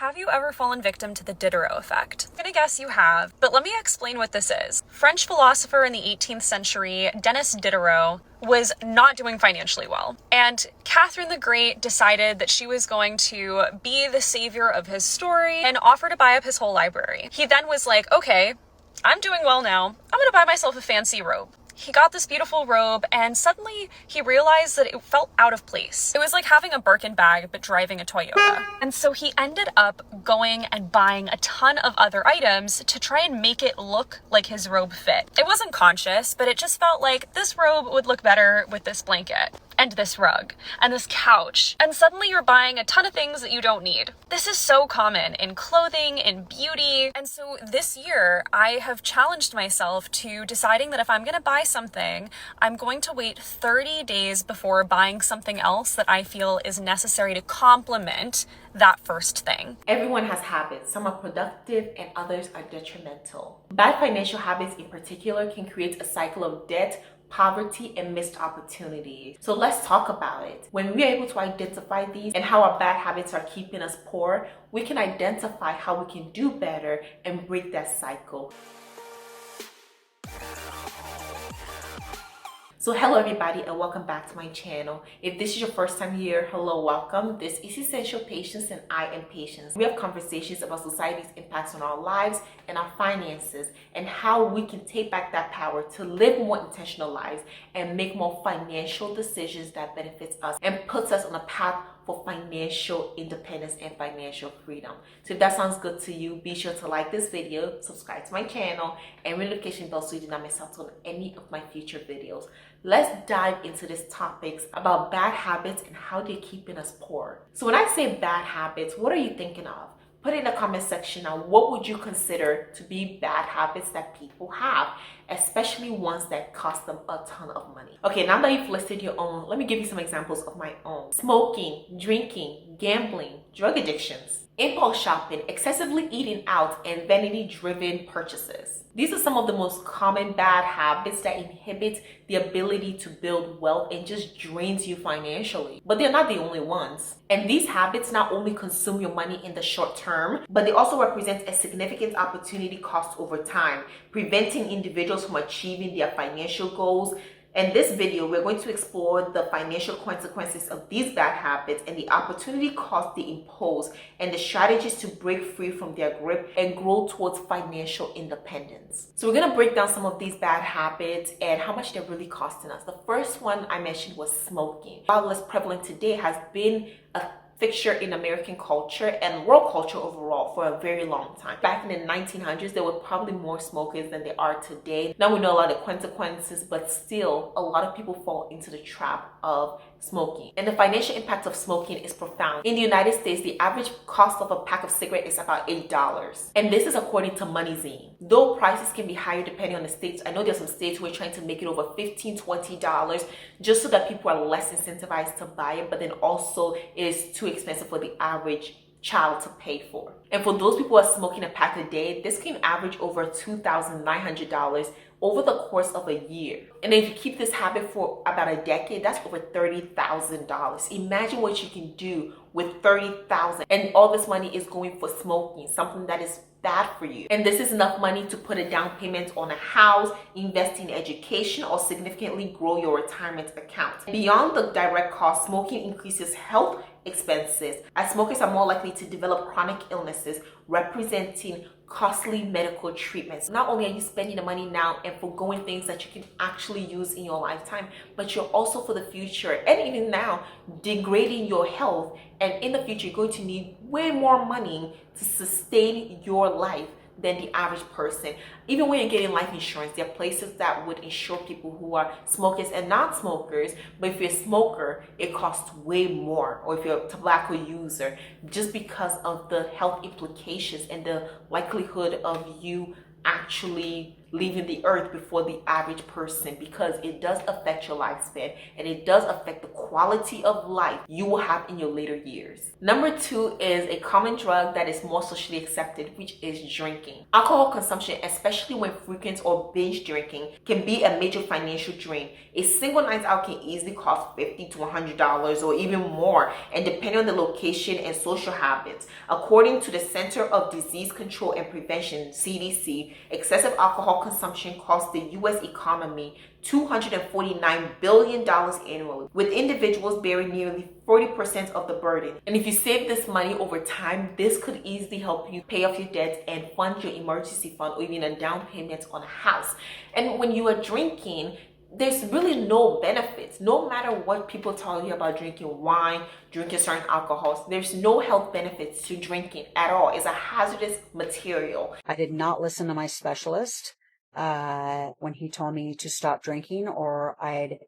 Have you ever fallen victim to the Diderot effect? I'm gonna guess you have, but let me explain what this is. French philosopher in the 18th century, Denis Diderot, was not doing financially well. And Catherine the Great decided that she was going to be the savior of his story and offer to buy up his whole library. He then was like, okay, I'm doing well now. I'm gonna buy myself a fancy robe. He got this beautiful robe and suddenly he realized that it felt out of place. It was like having a Birkin bag but driving a Toyota. And so he ended up going and buying a ton of other items to try and make it look like his robe fit. It wasn't conscious, but it just felt like this robe would look better with this blanket and this rug and this couch. And suddenly you're buying a ton of things that you don't need. This is so common in clothing, in beauty. And so this year I have challenged myself to deciding that if I'm gonna buy something, I'm going to wait 30 days before buying something else that I feel is necessary to complement that first thing. Everyone has habits. Some are productive and others are detrimental. Bad financial habits in particular can create a cycle of debt, poverty, and missed opportunities. So let's talk about it. When we are able to identify these and how our bad habits are keeping us poor, we can identify how we can do better and break that cycle. So hello everybody and welcome back to my channel. If this is your first time here, hello, welcome. This is Essential Patience and I am Patience. We have conversations about society's impacts on our lives and our finances and how we can take back that power to live more intentional lives and make more financial decisions that benefits us and puts us on a path for financial independence and financial freedom. So if that sounds good to you, be sure to like this video, subscribe to my channel, and ring the notification bell so you do not miss out on any of my future videos. Let's dive into these topics about bad habits and how they're keeping us poor. So when I say bad habits, what are you thinking of? Put it in the comment section now, what would you consider to be bad habits that people have, especially ones that cost them a ton of money? Okay, now that you've listed your own, let me give you some examples of my own. Smoking, drinking, gambling, drug addictions, impulse shopping, excessively eating out, and vanity-driven purchases. These are some of the most common bad habits that inhibit the ability to build wealth and just drains you financially. But they're not the only ones. And these habits not only consume your money in the short term, but they also represent a significant opportunity cost over time, preventing individuals from achieving their financial goals. In this video, we're going to explore the financial consequences of these bad habits and the opportunity cost they impose and the strategies to break free from their grip and grow towards financial independence. So we're going to break down some of these bad habits and how much they're really costing us. The first one I mentioned was smoking. While less prevalent today, has been a fixture in American culture and world culture overall for a very long time. Back in the 1900s, there were probably more smokers than there are today. Now we know a lot of consequences, but still a lot of people fall into the trap of smoking. And the financial impact of smoking is profound. In the United States, the average cost of a pack of cigarettes is about $8. And this is according to MoneyZine. Though prices can be higher depending on the states, I know there's some states who are trying to make it over $15, $20 just so that people are less incentivized to buy it, but then also it is too expensive for the average child to pay for. And for those people who are smoking a pack a day, this can average over $2,900 over the course of a year. And if you keep this habit for about a decade, that's over $30,000. Imagine what you can do with $30,000, and all this money is going for smoking, something that is bad for you. And this is enough money to put a down payment on a house, invest in education, or significantly grow your retirement account. Beyond the direct cost, smoking increases health expenses as smokers are more likely to develop chronic illnesses, representing costly medical treatments. Not only are you spending the money now and forgoing things that you can actually use in your lifetime, but you're also for the future and even now degrading your health, and in the future you're going to need way more money to sustain your life than the average person. Even when you're getting life insurance, there are places that would insure people who are smokers and non-smokers, but if you're a smoker, it costs way more, or if you're a tobacco user, just because of the health implications and the likelihood of you actually leaving the earth before the average person, because it does affect your lifespan and it does affect the quality of life you will have in your later years. Number 2 is a common drug that is more socially accepted, which is drinking. Alcohol consumption, especially when frequent or binge drinking, can be a major financial drain. A single night out can easily cost $50 to $100 or even more, and depending on the location and social habits. According to the Center of Disease Control and Prevention, CDC, excessive alcohol consumption costs the U.S. economy $249 billion annually, with individuals bearing nearly 40% of the burden. And if you save this money over time, this could easily help you pay off your debts and fund your emergency fund or even a down payment on a house. And when you are drinking, there's really no benefits. No matter what people tell you about drinking wine, drinking certain alcohols, there's no health benefits to drinking at all. It's a hazardous material. I did not listen to my specialist when he told me to stop drinking, or I'd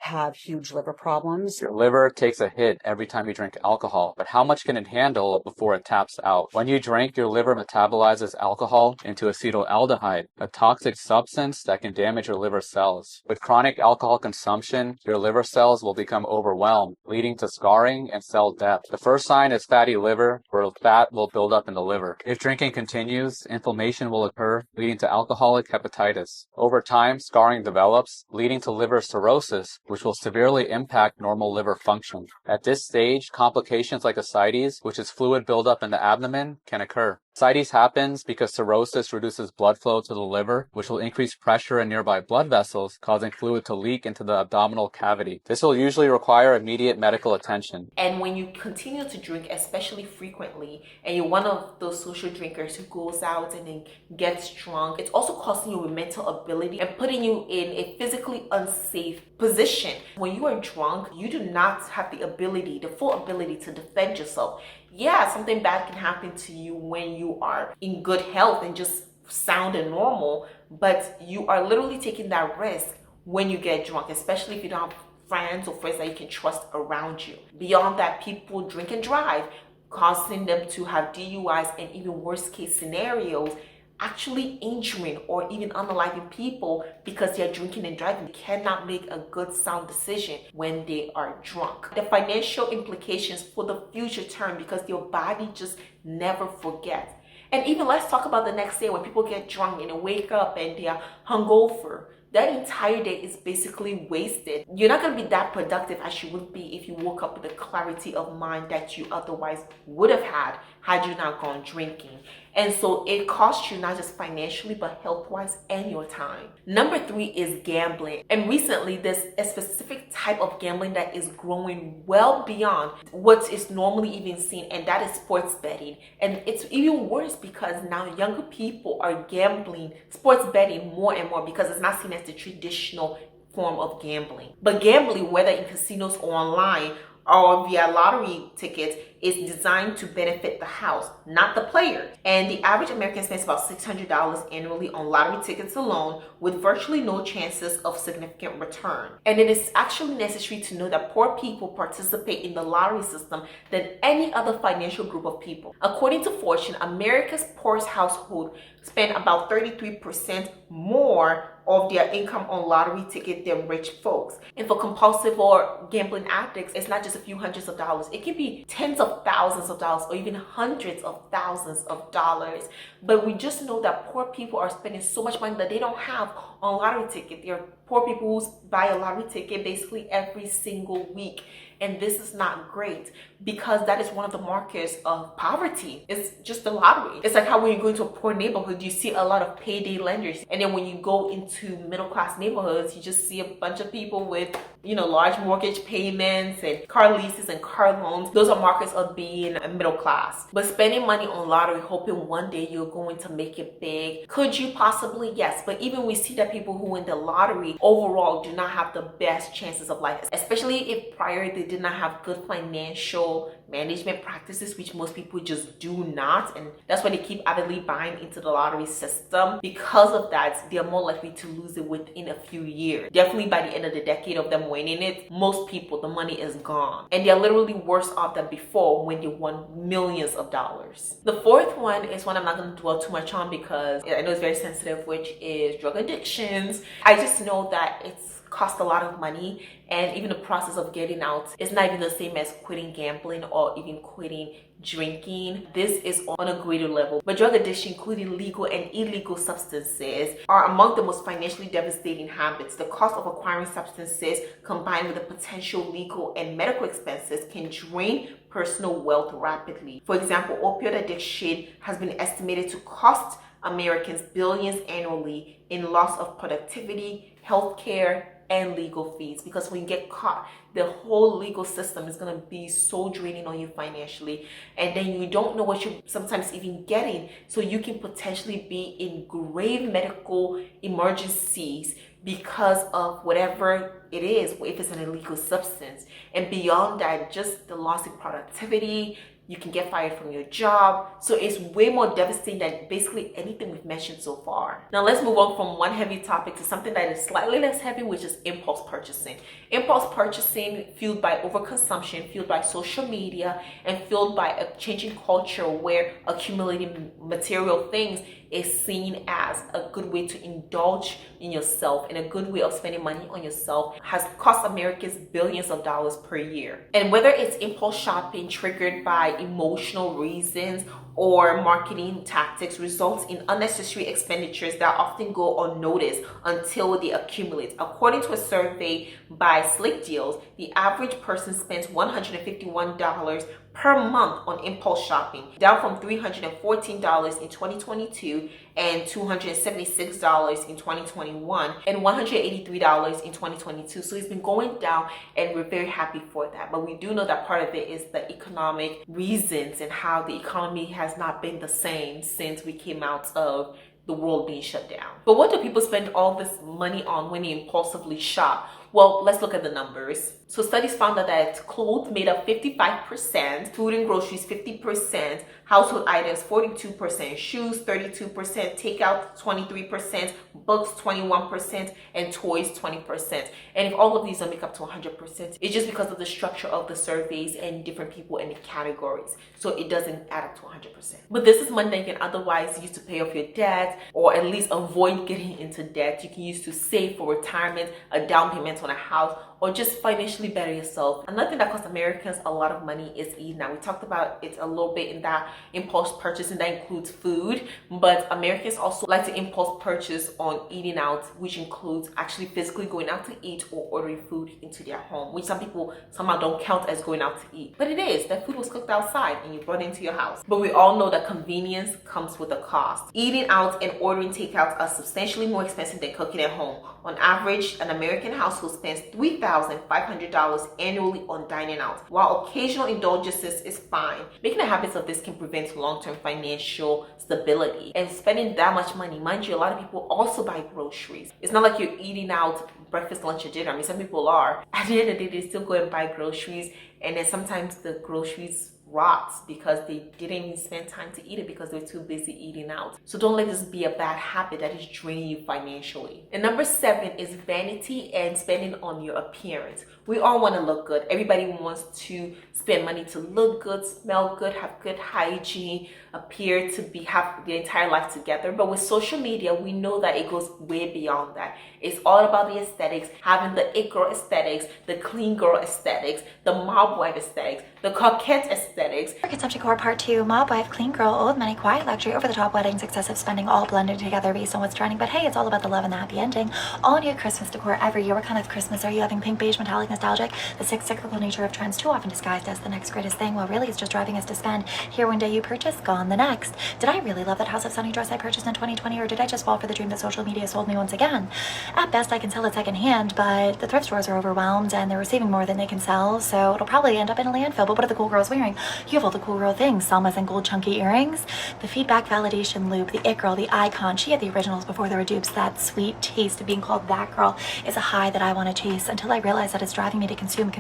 have huge liver problems. Your liver takes a hit every time you drink alcohol, but how much can it handle before it taps out? When you drink, your liver metabolizes alcohol into acetaldehyde, a toxic substance that can damage your liver cells. With chronic alcohol consumption, your liver cells will become overwhelmed, leading to scarring and cell death. The first sign is fatty liver, where fat will build up in the liver. If drinking continues, inflammation will occur, leading to alcoholic hepatitis. Over time, scarring develops, leading to liver cirrhosis, which will severely impact normal liver function. At this stage, complications like ascites, which is fluid buildup in the abdomen, can occur. Ascites happens because cirrhosis reduces blood flow to the liver, which will increase pressure in nearby blood vessels, causing fluid to leak into the abdominal cavity. This will usually require immediate medical attention. And when you continue to drink, especially frequently, and you're one of those social drinkers who goes out and then gets drunk, it's also costing you mental ability and putting you in a physically unsafe position. When you are drunk, you do not have the ability, the full ability to defend yourself. Yeah, something bad can happen to you when you are in good health and just sound and normal, but you are literally taking that risk when you get drunk, especially if you don't have friends or friends that you can trust around you. Beyond that, people drink and drive, causing them to have DUIs and even worst case scenarios, actually injuring or even unaliving people because they're drinking and driving. They cannot make a good sound decision when they are drunk. The financial implications for the future term, because your body just never forgets. And even let's talk about the next day when people get drunk and they wake up and they are hungover. That entire day is basically wasted. You're not going to be that productive as you would be if you woke up with the clarity of mind that you otherwise would have had you not gone drinking. And so it costs you not just financially, but health-wise and your time. Number 3 is gambling. And recently, there's a specific type of gambling that is growing well beyond what is normally even seen, and that is sports betting. And it's even worse because now younger people are gambling, sports betting more and more because it's not seen as the traditional form of gambling. But gambling, whether in casinos or online, or via lottery tickets, is designed to benefit the house, not the player. And the average American spends about $600 annually on lottery tickets alone, with virtually no chances of significant return. And it is actually necessary to know that poor people participate in the lottery system than any other financial group of people. According to Fortune, America's poorest household spend about 33% more of their income on lottery tickets than rich folks. And for compulsive or gambling addicts, it's not just a few hundreds of dollars. It can be tens of thousands of dollars or even hundreds of thousands of dollars. But we just know that poor people are spending so much money that they don't have on lottery tickets. There are poor people who buy a lottery ticket basically every single week. And this is not great because that is one of the markers of poverty. It's just the lottery. It's like how when you go into a poor neighborhood, you see a lot of payday lenders. And then when you go into middle-class neighborhoods, you just see a bunch of people with, large mortgage payments and car leases and car loans. Those are markers of being a middle class. But spending money on lottery, hoping one day you're going to make it big. Could you possibly? Yes. But even we see that people who win the lottery overall do not have the best chances of life, especially if prior they did not have good financial management practices, which most people just do not, and that's why they keep avidly buying into the lottery system. Because of that, they are more likely to lose it within a few years. Definitely by the end of the decade of them winning it, most people, the money is gone, and they're literally worse off than before when they won millions of dollars. The fourth one is one I'm not going to dwell too much on because I know it's very sensitive, which is drug addictions. I just know that it's cost a lot of money, and even the process of getting out is not even the same as quitting gambling or even quitting drinking. This is on a greater level. But drug addiction, including legal and illegal substances, are among the most financially devastating habits. The cost of acquiring substances combined with the potential legal and medical expenses can drain personal wealth rapidly. For example, opioid addiction has been estimated to cost Americans billions annually in loss of productivity, healthcare, and legal fees, because when you get caught, the whole legal system is going to be so draining on you financially, and then you don't know what you're sometimes even getting, so you can potentially be in grave medical emergencies because of whatever it is, if it's an illegal substance. And beyond that, just the loss in productivity, you can get fired from your job. So it's way more devastating than basically anything we've mentioned so far. Now let's move on from one heavy topic to something that is slightly less heavy, which is impulse purchasing. Impulse purchasing fueled by overconsumption, fueled by social media, and fueled by a changing culture where accumulating material things is seen as a good way to indulge in yourself and a good way of spending money on yourself, has cost Americans billions of dollars per year. And whether it's impulse shopping triggered by emotional reasons or marketing tactics, results in unnecessary expenditures that often go unnoticed until they accumulate. According to a survey by Slick Deals, the average person spends $151 per month on impulse shopping, down from $314 in 2022 and $276 in 2021 and $183 in 2022. So it's been going down, and we're very happy for that. But we do know that part of it is the economic reasons and how the economy has not been the same since we came out of the world being shut down. But what do people spend all this money on when they impulsively shop? Well, let's look at the numbers. So studies found that clothes made up 55%, food and groceries 50%, household items 42%, shoes 32%, takeout 23%, books 21%, and toys 20%. And if all of these don't make up to 100%, it's just because of the structure of the surveys and different people in the categories. So it doesn't add up to 100%. But this is money that you can otherwise use to pay off your debt, or at least avoid getting into debt. You can use to save for retirement, a down payment on a house, or just financially better yourself. Another thing that costs Americans a lot of money is eating out. We talked about it a little bit in that impulse purchasing that includes food, but Americans also like to impulse purchase on eating out, which includes actually physically going out to eat or ordering food into their home, which some people somehow don't count as going out to eat. But it is. That food was cooked outside and you brought it into your house. But we all know that convenience comes with a cost. Eating out and ordering takeout are substantially more expensive than cooking at home. On average, an American household spends $3,500 annually on dining out. While occasional indulgences is fine, making a habit of this can prevent long-term financial stability. And spending that much money, mind you, a lot of people also buy groceries. It's not like you're eating out breakfast, lunch, or dinner. I mean, some people are. At the end of the day, they still go and buy groceries, and then sometimes the groceries rots because they didn't even spend time to eat it because they're too busy eating out. So don't let this be a bad habit that is draining you financially. And number 7 is vanity and spending on your appearance. We all want to look good. Everybody wants to spend money to look good, smell good, have good hygiene, appear to have the entire life together. But with social media, we know that it goes way beyond that. It's all about the aesthetics, having the it girl aesthetics, the clean girl aesthetics, the mob wife aesthetics, the coquette aesthetics. Concept decor part 2, mob wife, clean girl, old money, quiet luxury, over the top weddings, excessive spending, all blended together based on what's trending. But hey, it's all about the love and the happy ending. All new Christmas decor every year. What kind of Christmas are you having? Pink, beige, metallic, nostalgic? The cyclical nature of trends too often disguised as the next greatest thing. Well, really, it's just driving us to spend. Here one day you purchase, gone the next. Did I really love that House of Sunny dress I purchased in 2020, or did I just fall for the dream that social media sold me once again? At best, I can sell it secondhand, but the thrift stores are overwhelmed and they're receiving more than they can sell, so it'll probably end up in a landfill but what are the cool girls wearing? You have all the cool girl things, Selma's and gold chunky earrings, the feedback validation loop, the it girl, the icon. She had the originals before there were dupes. That sweet taste of being called that girl is a high that I want to chase until I realize that it's driving me to consume.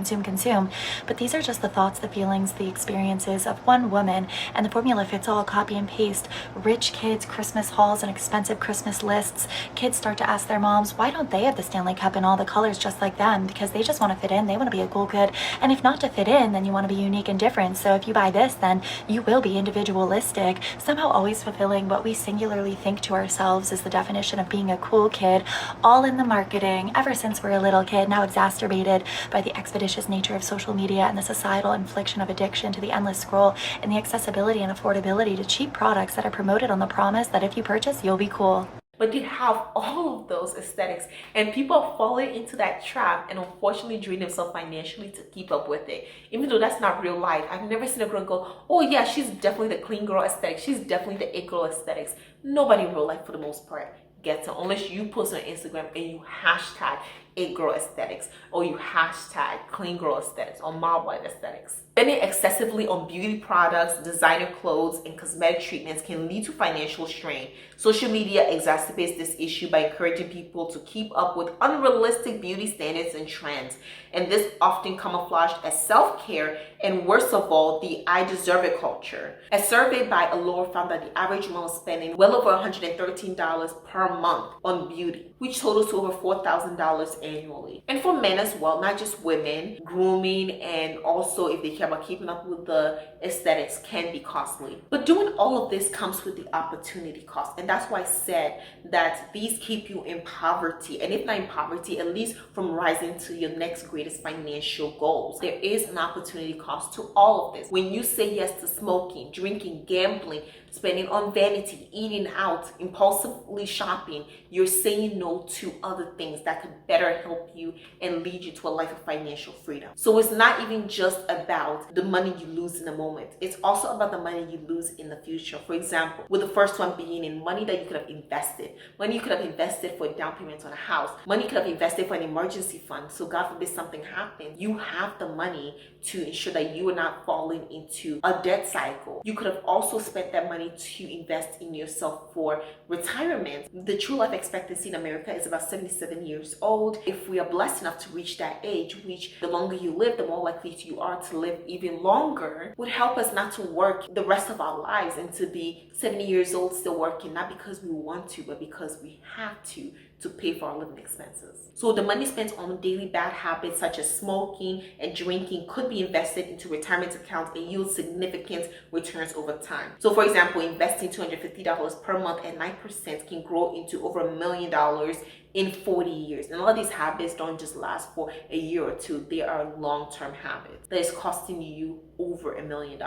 But these are just the thoughts, the feelings, the experiences of one woman, and the formula fits all. Copy and paste. Rich kids, Christmas hauls, and expensive Christmas lists. Kids start to ask their moms, why don't they have the Stanley Cup in all the colors just like them? Because they just want to fit in. They want to be a cool kid. And if not to fit in, then you want to be unique and different. So if you buy this, then you will be individualistic, somehow always fulfilling what we singularly think to ourselves is the definition of being a cool kid, all in the marketing ever since we're a little kid, now exacerbated by the expeditious nature of social media and the societal infliction of addiction to the endless scroll and the accessibility and affordability to cheap products that are promoted on the promise that if you purchase, you'll be cool. But they have all of those aesthetics, and people are falling into that trap and unfortunately drain themselves financially to keep up with it, even though that's not real life. I've never seen a girl go, oh yeah, she's definitely the clean girl aesthetic, she's definitely the it girl aesthetics. Nobody in real life for the most part gets it, unless you post on Instagram and you hashtag it girl aesthetics, or you hashtag clean girl aesthetics, or mob wife aesthetics. Spending excessively on beauty products, designer clothes, and cosmetic treatments can lead to financial strain. Social media exacerbates this issue by encouraging people to keep up with unrealistic beauty standards and trends. And this often camouflaged as self-care and, worst of all, the I deserve it culture. A survey by Allure found that the average woman was spending well over $113 per month on beauty, which totals to over $4,000 annually. And for men as well, not just women, grooming and also if they care about keeping up with the aesthetics can be costly. But doing all of this comes with the opportunity cost. And that's why I said that these keep you in poverty. And if not in poverty, at least from rising to your next greatest financial goals. There is an opportunity cost to all of this. When you say yes to smoking, drinking, gambling, spending on vanity, eating out, impulsively shopping, you're saying no to other things that could better help you and lead you to a life of financial freedom. So it's not even just about the money you lose in the moment. It's also about the money you lose in the future. For example, with the first one being in money that you could have invested. Money you could have invested for a down payment on a house. Money you could have invested for an emergency fund. So God forbid something happens. You have the money to ensure that you are not falling into a debt cycle. You could have also spent that money to invest in yourself for retirement. The true life expectancy in America is about 77 years old. If we are blessed enough to reach that age, which the longer you live, the more likely you are to live even longer, would help us not to work the rest of our lives and to be 70 years old still working, not because we want to, but because we have to pay for our living expenses. So the money spent on daily bad habits such as smoking and drinking could be invested into retirement accounts and yield significant returns over time. So for example, investing $250 per month at 9% can grow into over $1 million in 40 years. And a lot of these habits don't just last for a year or two. They are long-term habits that is costing you over $1 million.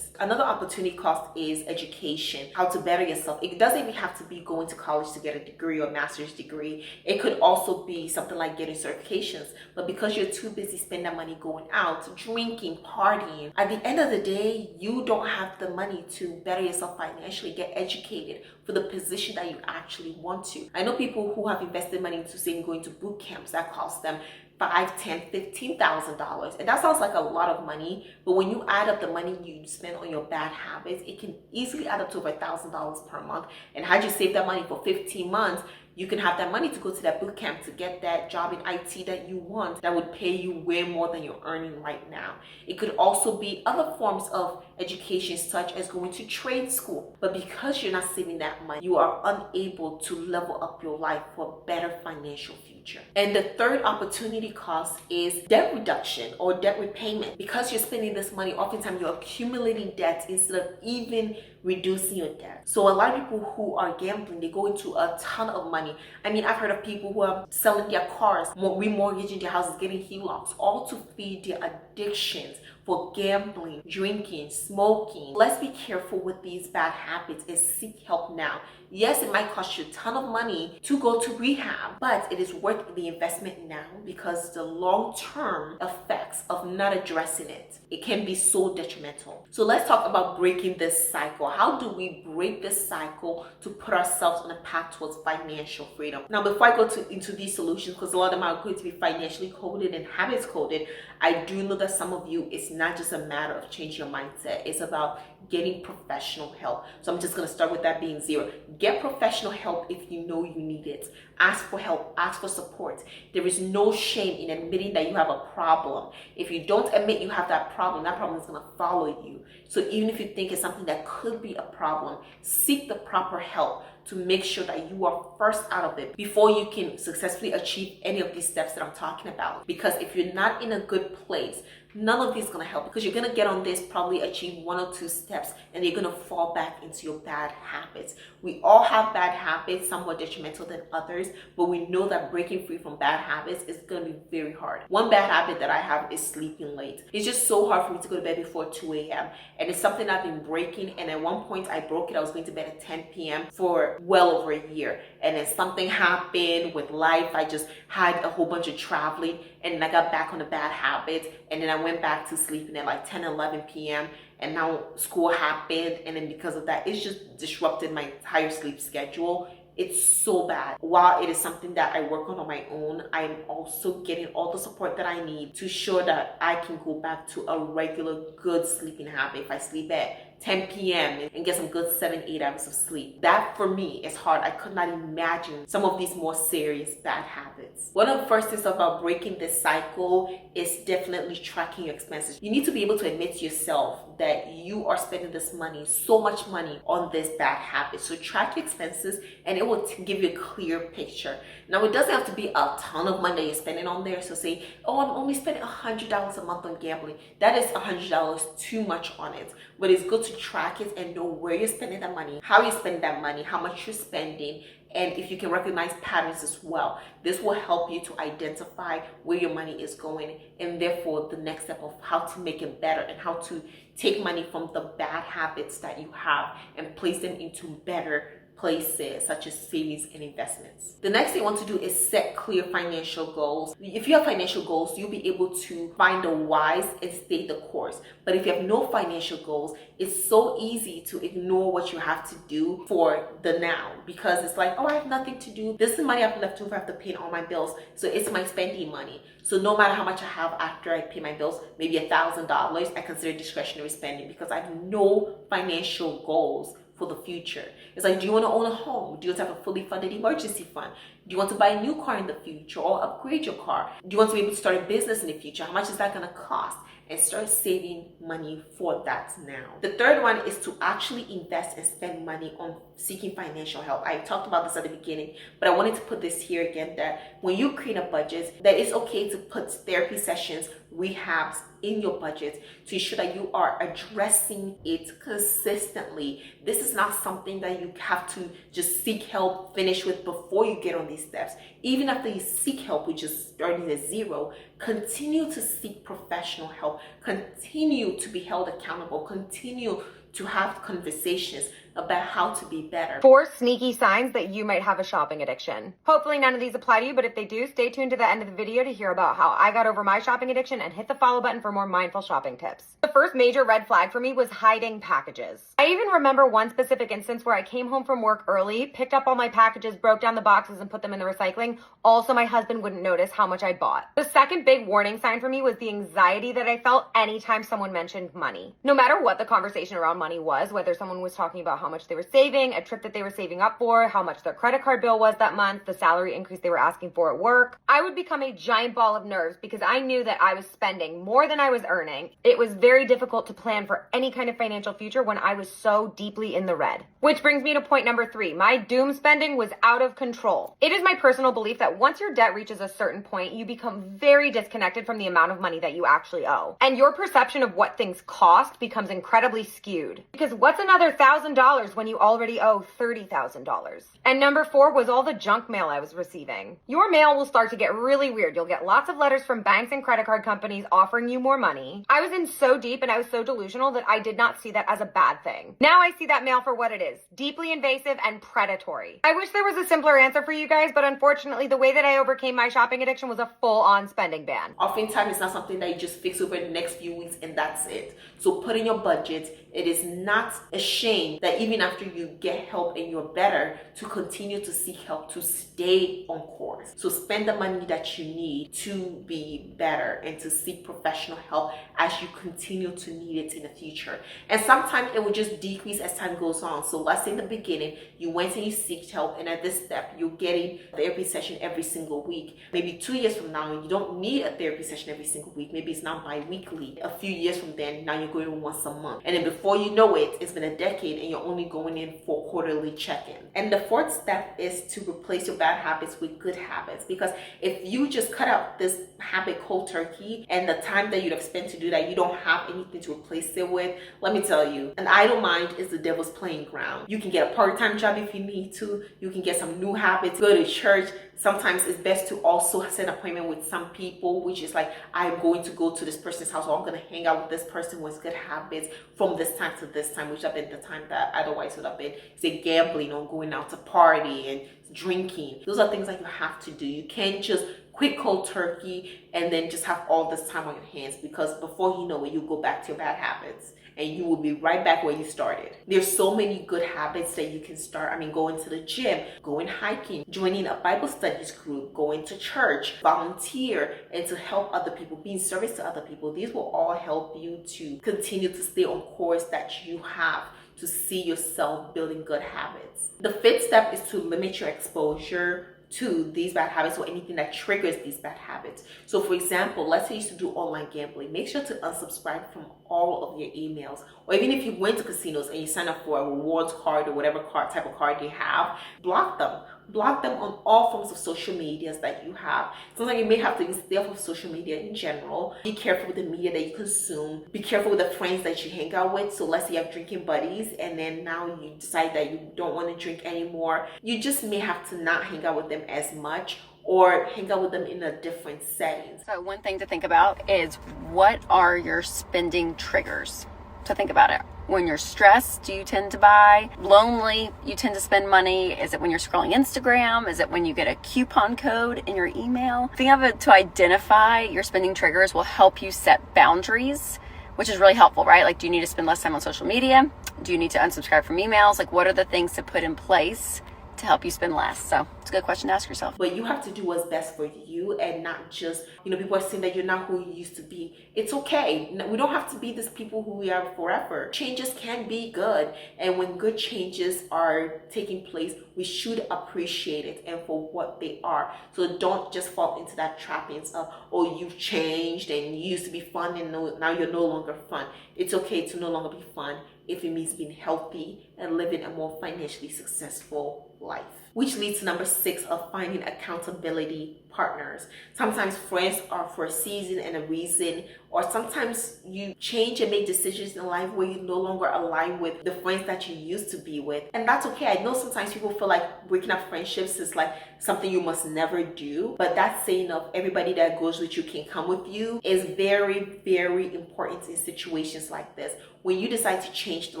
Another opportunity cost is education, how to better yourself. It doesn't even have to be going to college to get a degree or a master's degree. It could also be something like getting certifications. But because you're too busy spending that money going out, drinking, partying, at the end of the day, you don't have the money to better yourself financially, get educated for the position that you actually want to. I know people who have invested money into, say, going to boot camps that cost them $5,000, $10,000, $15,000, and that sounds like a lot of money. But when you add up the money you spend on your bad habits, it can easily add up to over $1,000 per month. And had you saved that money for 15 months, you can have that money to go to that boot camp to get that job in IT that you want that would pay you way more than you're earning right now. It could also be other forms of education such as going to trade school. But because you're not saving that money, you are unable to level up your life for a better financial future. And the third opportunity cost is debt reduction or debt repayment. Because you're spending this money, oftentimes you're accumulating debt instead of even reducing your debt. So a lot of people who are gambling, they go into a ton of money. I mean, I've heard of people who are selling their cars, remortgaging their houses, getting HELOCs, all to feed their addictions for gambling, drinking, smoking. Let's be careful with these bad habits and seek help now. Yes, it might cost you a ton of money to go to rehab, but it is worth the investment now because the long-term effects of not addressing it can be so detrimental. So let's talk about breaking this cycle. How do we break this cycle to put ourselves on a path towards financial freedom? Now, before I go into these solutions, because a lot of them are going to be financially coded and habits coded, I do know that some of you, it's not just a matter of changing your mindset. It's about getting professional help. So I'm just going to start with that being 0. Get professional help if you know you need it. Ask for help, ask for support. There is no shame in admitting that you have a problem. If you don't admit you have that problem is going to follow you. So even if you think it's something that could be a problem, seek the proper help to make sure that you are first out of it before you can successfully achieve any of these steps that I'm talking about. Because if you're not in a good place, none of this is going to help, because you're going to get on this, probably achieve 1 or 2 steps, and you're going to fall back into your bad habits. We all have bad habits, some more detrimental than others, but we know that breaking free from bad habits is going to be very hard. One bad habit that I have is sleeping late. It's just so hard for me to go to bed before 2 a.m. and it's something I've been breaking, and at one point I broke it. I was going to bed at 10 p.m. for well over a year, and then something happened with life. I just had a whole bunch of traveling, and then I got back on a bad habit, and then I went back to sleeping at like 10, 11 p.m. and now school happened, and then because of that, it's just disrupted my entire sleep schedule. It's so bad. While it is something that I work on my own, I'm also getting all the support that I need to ensure that I can go back to a regular good sleeping habit. If I sleep at 10 p.m. and get some good 7-8 hours of sleep, that for me is hard. I could not imagine some of these more serious bad habits. One of the first things about breaking this cycle is definitely tracking your expenses. You need to be able to admit to yourself that you are spending this money, so much money, on this bad habit. So track your expenses, and it will give you a clear picture. Now, it doesn't have to be a ton of money that you're spending on there. So say, oh, I'm only spending $100 a month on gambling. That is $100 too much on it. But it's good to track it and know where you're spending that money, how you spend that money, how much you're spending, and if you can recognize patterns as well. This will help you to identify where your money is going, and therefore the next step of how to make it better and how to take money from the bad habits that you have and place them into better places, such as savings and investments. The next thing you want to do is set clear financial goals. If you have financial goals, you'll be able to find the whys and stay the course. But if you have no financial goals, it's so easy to ignore what you have to do for the now, because it's like, oh, I have nothing to do. This is money I've left over, I have to pay all my bills. So it's my spending money. So no matter how much I have after I pay my bills, maybe $1,000, I consider discretionary spending because I have no financial goals for the future. It's like, do you want to own a home? Do you want to have a fully funded emergency fund? Do you want to buy a new car in the future or upgrade your car? Do you want to be able to start a business in the future? How much is that going to cost? And start saving money for that now. The third one is to actually invest and spend money on seeking financial help. I talked about this at the beginning, but I wanted to put this here again, that when you create a budget, that it's okay to put therapy sessions, rehabs in your budget to ensure that you are addressing it consistently. This is not something that you have to just seek help, finish with before you get on these steps. Even after you seek help, which is starting at 0, continue to seek professional help, continue to be held accountable, continue to have conversations about how to be better. 4 sneaky signs that you might have a shopping addiction. Hopefully none of these apply to you, but if they do, stay tuned to the end of the video to hear about how I got over my shopping addiction, and hit the follow button for more mindful shopping tips. The first major red flag for me was hiding packages. I even remember one specific instance where I came home from work early, picked up all my packages, broke down the boxes and put them in the recycling. Also, my husband wouldn't notice how much I bought. The second big warning sign for me was the anxiety that I felt anytime someone mentioned money. No matter what the conversation around money was, whether someone was talking about how much they were saving, a trip that they were saving up for, how much their credit card bill was that month, the salary increase they were asking for at work, I would become a giant ball of nerves because I knew that I was spending more than I was earning. It was very difficult to plan for any kind of financial future when I was so deeply in the red. Which brings me to point number 3. My doom spending was out of control. It is my personal belief that once your debt reaches a certain point, you become very disconnected from the amount of money that you actually owe. And your perception of what things cost becomes incredibly skewed. Because what's another $1,000 when you already owe $30,000? And number 4 was all the junk mail I was receiving. Your mail will start to get really weird. You'll get lots of letters from banks and credit card companies offering you more money. I was in so deep and I was so delusional that I did not see that as a bad thing. Now I see that mail for what it is: deeply invasive and predatory. I wish there was a simpler answer for you guys, but unfortunately the way that I overcame my shopping addiction was a full-on spending ban. Oftentimes it's not something that you just fix over the next few weeks and that's it. So put in your budget, It is not a shame that even after you get help and you're better, to continue to seek help, to stay on course. So spend the money that you need to be better and to seek professional help as you continue to need it in the future. And sometimes it will just decrease as time goes on. So let's say in the beginning, you went and you seeked help, and at this step, you're getting a therapy session every single week. Maybe 2 years from now, you don't need a therapy session every single week. Maybe it's now bi-weekly. A few years from then, now you're going once a month. And then before you know it, it's been a decade and you're only going in for quarterly check-in. And the fourth step is to replace your bad habits with good habits. Because if you just cut out this habit cold turkey and the time that you'd have spent to do that, you don't have anything to replace it with, let me tell you, an idle mind is the devil's playing ground. You can get a part-time job if you need to. You can get some new habits, go to church. Sometimes it's best to also set an appointment with some people, which is like, I'm going to go to this person's house, or I'm going to hang out with this person with good habits from this time to this time, which have been the time that otherwise would have been, say, gambling or going out to party and drinking. Those are things that you have to do. You can't just quit cold turkey and then just have all this time on your hands, because before you know it, you go back to your bad habits and you will be right back where you started. There's so many good habits that you can start. I mean, going to the gym, going hiking, joining a Bible studies group, going to church, volunteer, and to help other people, be in service to other people. These will all help you to continue to stay on course that you have to see yourself building good habits. The fifth step is to limit your exposure to these bad habits or anything that triggers these bad habits. So for example, let's say you used to do online gambling. Make sure to unsubscribe from all of your emails. Or even if you went to casinos and you sign up for a rewards card or whatever card type of card you have, block them. Block them on all forms of social medias that you have. Sometimes you may have to stay off of social media in general. Be careful with the media that you consume. Be careful with the friends that you hang out with. So let's say you have drinking buddies and then now you decide that you don't want to drink anymore. You just may have to not hang out with them as much, or hang out with them in a different setting. So one thing to think about is, what are your spending triggers? To think about it. When you're stressed, do you tend to buy? Lonely, you tend to spend money? Is it when you're scrolling Instagram? Is it when you get a coupon code in your email? Being able to identify your spending triggers will help you set boundaries, which is really helpful, right? Like, do you need to spend less time on social media? Do you need to unsubscribe from emails? Like, what are the things to put in place to help you spend less? So it's a good question to ask yourself. But you have to do what's best for you, and not just, people are saying that you're not who you used to be. It's okay. We don't have to be this people who we are forever. Changes can be good. And when good changes are taking place, we should appreciate it and for what they are. So don't just fall into that trappings of, oh, you've changed and you used to be fun and now you're no longer fun. It's okay to no longer be fun if it means being healthy and living a more financially successful life. Which leads to number 6 of finding accountability partners. Sometimes friends are for a season and a reason, or sometimes you change and make decisions in life where you no longer align with the friends that you used to be with. And that's okay. I know sometimes people feel like breaking up friendships is like something you must never do, but that saying of everybody that goes with you can come with you is very, very important in situations like this. When you decide to change the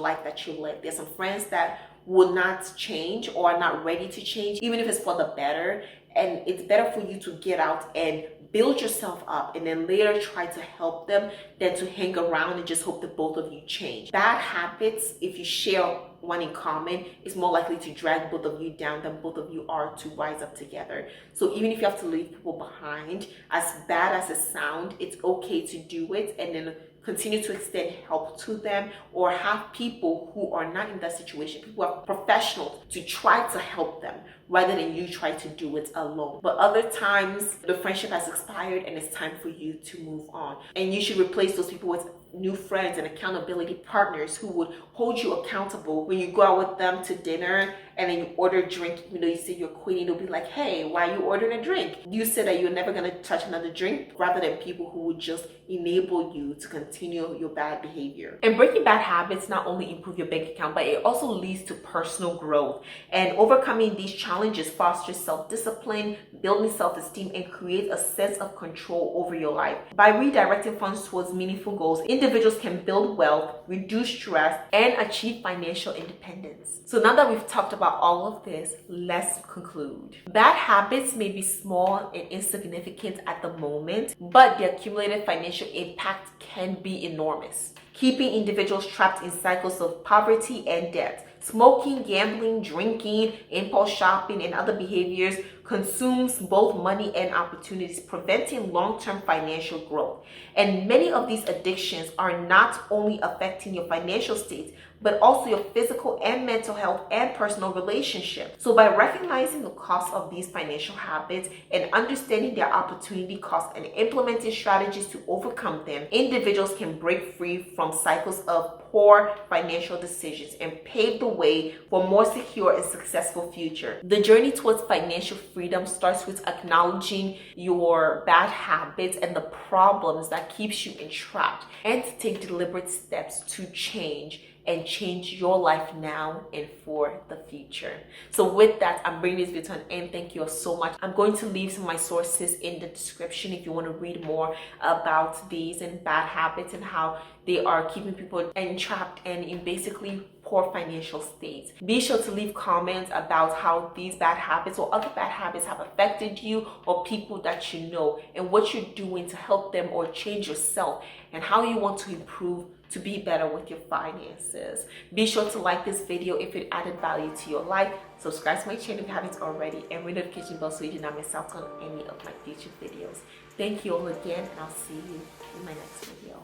life that you live, there's some friends that will not change or are not ready to change, even if it's for the better. And it's better for you to get out and build yourself up and then later try to help them than to hang around and just hope that both of you change. Bad habits, if you share one in common, is more likely to drag both of you down than both of you are to rise up together. So even if you have to leave people behind, as bad as it sounds, it's okay to do it and then continue to extend help to them, or have people who are not in that situation, people who are professionals, to try to help them rather than you try to do it alone. But other times the friendship has expired and it's time for you to move on, and you should replace those people with new friends and accountability partners who would hold you accountable. When you go out with them to dinner and then you order a drink, even though you say you're quitting, they'll be like, hey, why are you ordering a drink? You said that you're never going to touch another drink, rather than people who would just enable you to continue your bad behavior. And breaking bad habits not only improve your bank account, but it also leads to personal growth. And overcoming these challenges fosters self-discipline, building self-esteem, and creates a sense of control over your life. By redirecting funds towards meaningful goals, individuals can build wealth, reduce stress, and achieve financial independence. So now that we've talked about about all of this, let's conclude. Bad habits may be small and insignificant at the moment, but the accumulated financial impact can be enormous, keeping individuals trapped in cycles of poverty and debt. Smoking, gambling, drinking, impulse shopping, and other behaviors consumes both money and opportunities, preventing long-term financial growth. And many of these addictions are not only affecting your financial state, but also your physical and mental health and personal relationships. So by recognizing the cost of these financial habits and understanding their opportunity cost and implementing strategies to overcome them, individuals can break free from cycles of poor financial decisions and pave the way for a more secure and successful future. The journey towards financial freedom starts with acknowledging your bad habits and the problems that keeps you entrapped, and to take deliberate steps to change your life now and for the future. So with that, I'm bringing this video to an end. Thank you all so much. I'm going to leave some of my sources in the description if you want to read more about these and bad habits and how they are keeping people entrapped and in basically poor financial states. Be sure to leave comments about how these bad habits or other bad habits have affected you or people that you know, and what you're doing to help them or change yourself, and how you want to improve to be better with your finances. Be sure to like this video if it added value to your life. Subscribe to my channel if you haven't already, and ring the notification bell so you do not miss out on any of my future videos. Thank you all again, and I'll see you in my next video.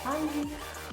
Bye.